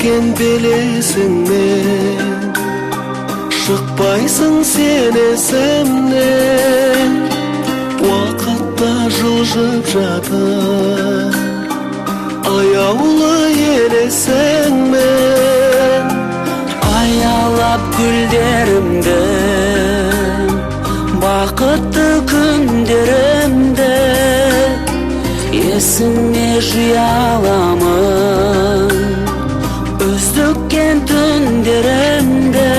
кеткен белесіңмен, шықпайсың сен есімнен. Уақытта жылжып жатыр аяулы елесіңмен. Аялап гүлдерімді, бақытты күндерімді есіме жия аламын, өздіккен түндерімді.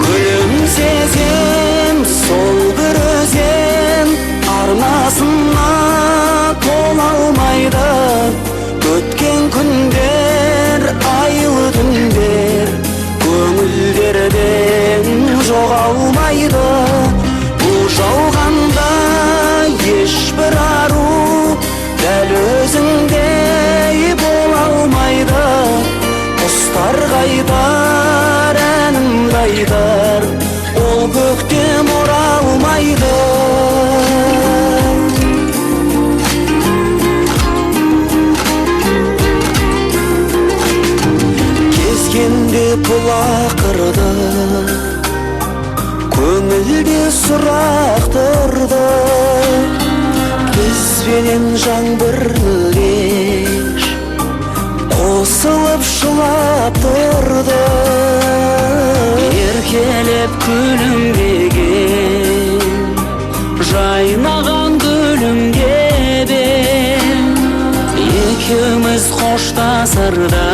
Күлімсезем сол бір өзен, арнасына тола алмайды. Өткен күндер, айлы түндер, көңілдерден жоғалмайды. Бұл жалғанда ешбір ару дәл өзіңдей бола алмайды. Құстар қайдар, әнімді айтар, ол көктем оралмайды. Кезгенде бұл ақырды, көңілде сұрақ тұрды. Бізбенен жаңбырлы кеш қосылып жылап тұрды. Еркелеп күлімдеген, жайнаған гүлімге бен, екеуміз қоштасырда